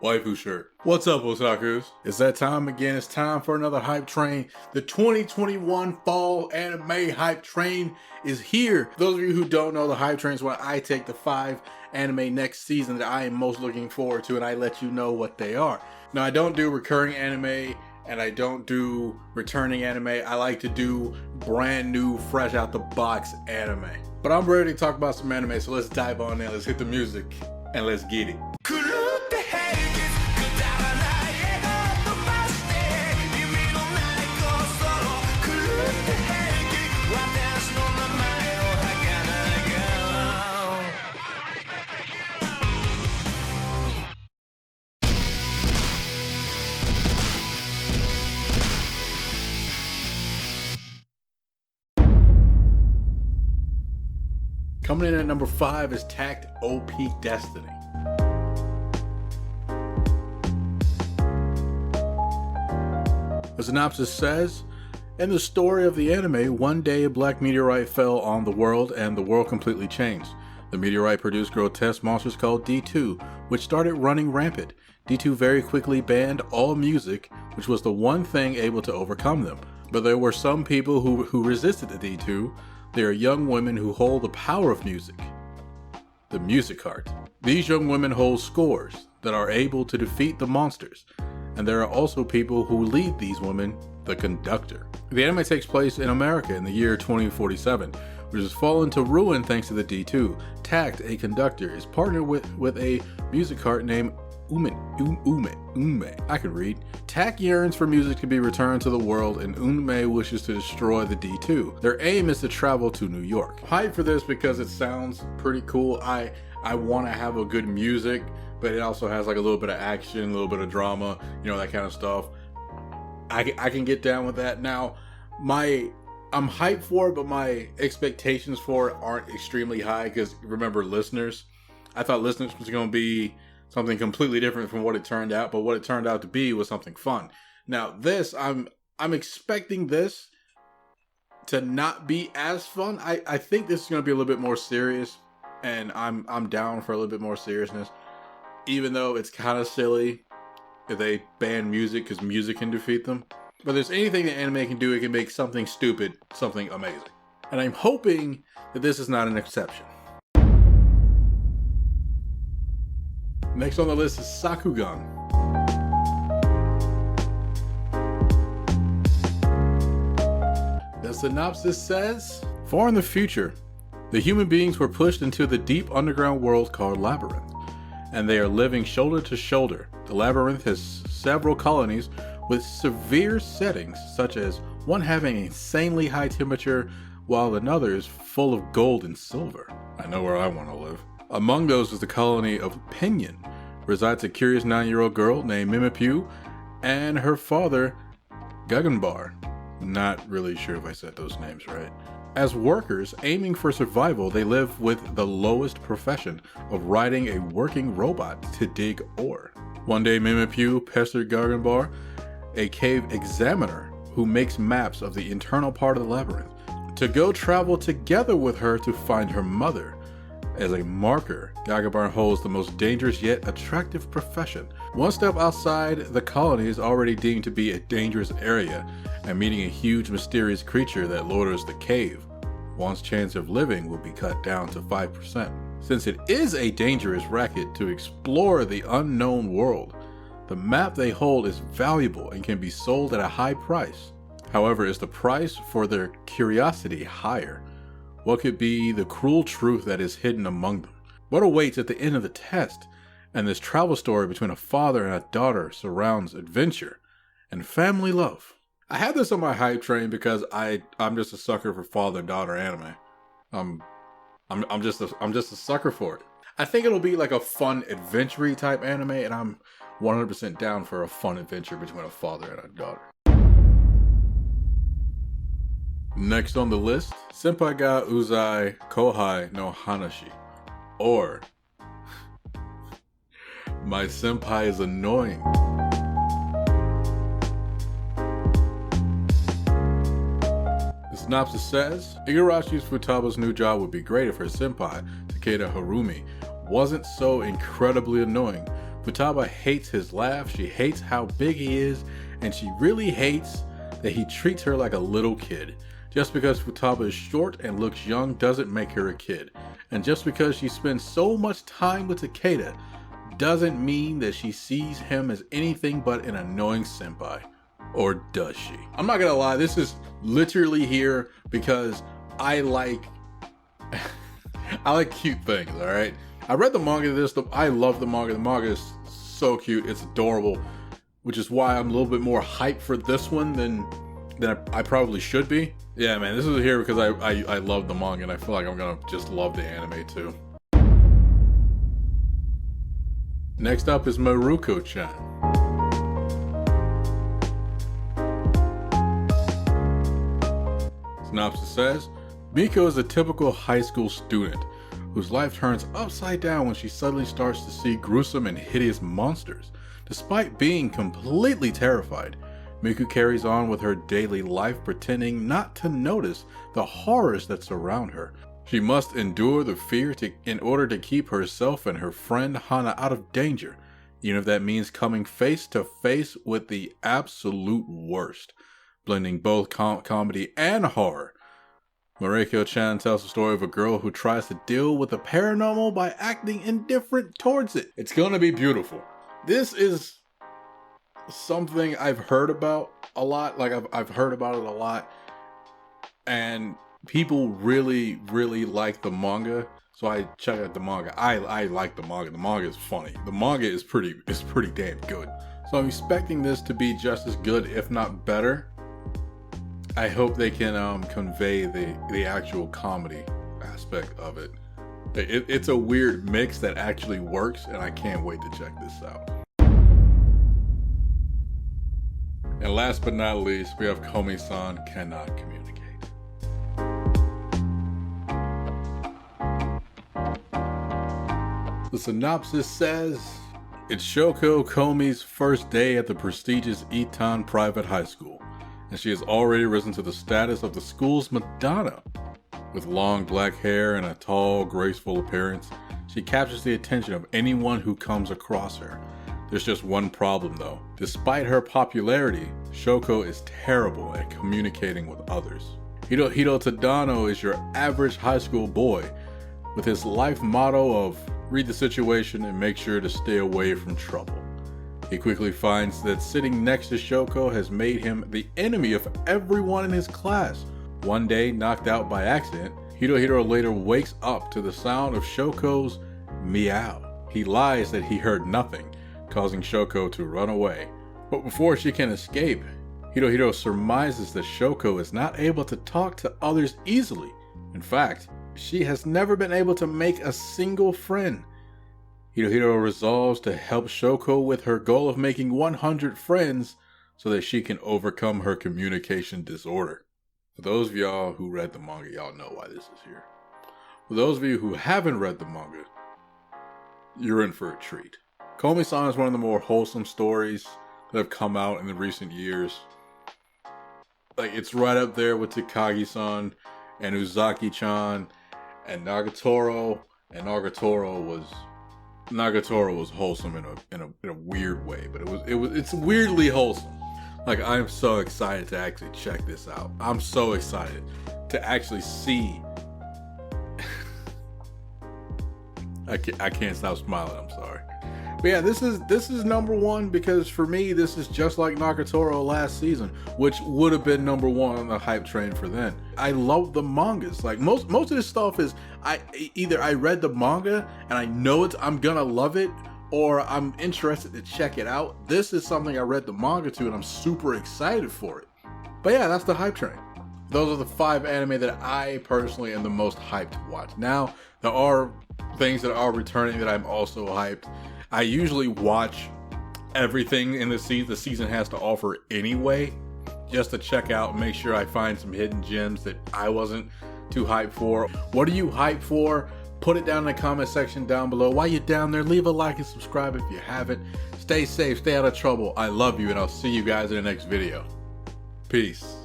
Waifu shirt. What's up, otakus? It's that time again. It's time for another hype train. The 2021 fall anime hype train is here. For those of you who don't know, the hype train is when I take the 5 anime next season that I am most looking forward to and I let you know what they are. Now, I don't do recurring anime and I don't do returning anime. I like to do brand new, fresh out the box anime. But I'm ready to talk about some anime, so let's dive on in. Let's hit the music and let's get it. Coming in at number 5 is Tact OP Destiny. The synopsis says, in the story of the anime, one day a black meteorite fell on the world and the world completely changed. The meteorite produced grotesque monsters called D2, which started running rampant. D2 very quickly banned all music, which was the one thing able to overcome them. But there were some people who resisted the D2. They are young women who hold the power of music, the music heart. These young women hold scores that are able to defeat the monsters, and there are also people who lead these women, the conductor. The anime takes place in America in the year 2047, which has fallen to ruin thanks to the D2. Tact, a conductor, is partnered with a music heart named Ume. I can read. Tact yearns for music to be returned to the world, and Ume wishes to destroy the D2. Their aim is to travel to New York. Hype for this because it sounds pretty cool. I want to have a good music, but it also has like a little bit of action, a little bit of drama, you know, that kind of stuff. I can get down with that. Now, I'm hyped for it, but my expectations for it aren't extremely high because remember, listeners, I thought listeners was going to be something completely different from what it turned out, but what it turned out to be was something fun. Now this, I'm expecting this to not be as fun. I think this is going to be a little bit more serious, and I'm down for a little bit more seriousness, even though it's kind of silly if they ban music because music can defeat them. But if there's anything that anime can do, it can make something stupid something amazing. And I'm hoping that this is not an exception. Next on the list is Sakugan. The synopsis says, far in the future, the human beings were pushed into the deep underground world called Labyrinth, and they are living shoulder to shoulder. The Labyrinth has several colonies with severe settings, such as one having an insanely high temperature, while another is full of gold and silver. I know where I want to live. Among those is the colony of Pinyin. Resides a curious 9-year-old girl named Mimipyu and her father, Gaganbar. Not really sure if I said those names right. As workers aiming for survival, they live with the lowest profession of riding a working robot to dig ore. One day, Mimipyu pestered Gaganbar, a cave examiner who makes maps of the internal part of the labyrinth, to go travel together with her to find her mother. As a marker, Gaganbar holds the most dangerous yet attractive profession. One step outside the colony is already deemed to be a dangerous area, and meeting a huge mysterious creature that loiters the cave. One's chance of living will be cut down to 5%. Since it is a dangerous racket to explore the unknown world, the map they hold is valuable and can be sold at a high price. However, is the price for their curiosity higher? What could be the cruel truth that is hidden among them? What awaits at the end of the test? And this travel story between a father and a daughter surrounds adventure and family love. I have this on my hype train because I'm just a sucker for father-daughter anime. I'm just a sucker for it. I think it'll be like a fun adventure-y type anime, and I'm 100% down for a fun adventure between a father and a daughter. Next on the list, Senpai ga Uzai Kohai no Hanashi, or My Senpai is Annoying. The synopsis says, Igarashi Futaba's new job would be great if her senpai, Takeda Harumi, wasn't so incredibly annoying. Futaba hates his laugh, she hates how big he is, and she really hates that he treats her like a little kid. Just because Futaba is short and looks young doesn't make her a kid. And just because she spends so much time with Takeda doesn't mean that she sees him as anything but an annoying senpai. Or does she? I'm not gonna lie, this is literally here because I like I like cute things, alright? I read the manga of this, I love the manga. The manga is so cute, it's adorable, which is why I'm a little bit more hyped for this one than I probably should be. Yeah, man, this is here because I love the manga and I feel like I'm gonna just love the anime too. Next up is Mieruko-chan. Synopsis says, Miko is a typical high school student whose life turns upside down when she suddenly starts to see gruesome and hideous monsters. Despite being completely terrified, Miku carries on with her daily life pretending not to notice the horrors that surround her. She must endure the fear in order to keep herself and her friend Hana out of danger, even if that means coming face to face with the absolute worst, blending both comedy and horror. Marukochan tells the story of a girl who tries to deal with the paranormal by acting indifferent towards it. It's gonna be beautiful. This is something I've heard about a lot. Like I've heard about it a lot, and people really like the manga. So I check out the manga. I like the manga. The manga is funny. The manga is pretty damn good. So I'm expecting this to be just as good, if not better. I hope they can convey the actual comedy aspect of it. It's a weird mix that actually works, and I can't wait to check this out. And last but not least, we have Komi-san cannot communicate. The synopsis says, it's Shoko Komi's first day at the prestigious Itan Private High School, and she has already risen to the status of the school's Madonna. With long black hair and a tall, graceful appearance, she captures the attention of anyone who comes across her. There's just one problem though. Despite her popularity, Shoko is terrible at communicating with others. Hiro Tadano is your average high school boy, with his life motto of read the situation and make sure to stay away from trouble. He quickly finds that sitting next to Shoko has made him the enemy of everyone in his class. One day, knocked out by accident, Hiro later wakes up to the sound of Shoko's meow. He lies that he heard nothing, causing Shoko to run away. But before she can escape, Hiro surmises that Shoko is not able to talk to others easily. In fact, she has never been able to make a single friend. Hiro resolves to help Shoko with her goal of making 100 friends so that she can overcome her communication disorder. For those of y'all who read the manga, y'all know why this is here. For those of you who haven't read the manga, you're in for a treat. Komi-san is one of the more wholesome stories that have come out in the recent years. Like, it's right up there with Takagi-san and Uzaki-chan and Nagatoro. And Nagatoro was wholesome in a weird way, but it's weirdly wholesome. Like, I'm so excited to actually check this out. I'm so excited to actually see. I can't stop smiling. I'm sorry. But yeah, this is number one because for me, this is just like Nagatoro last season, which would have been number one on the hype train for then. I love the mangas. Like most of this stuff is either I read the manga and I know I'm gonna love it, or I'm interested to check it out. This is something I read the manga to and I'm super excited for it. But yeah, that's the hype train. Those are the 5 anime that I personally am the most hyped to watch. Now, there are things that are returning that I'm also hyped. I usually watch everything in the season has to offer anyway, just to check out and make sure I find some hidden gems that I wasn't too hyped for. What are you hyped for? Put it down in the comment section down below. While you're down there, leave a like and subscribe if you haven't. Stay safe, stay out of trouble. I love you, and I'll see you guys in the next video. Peace.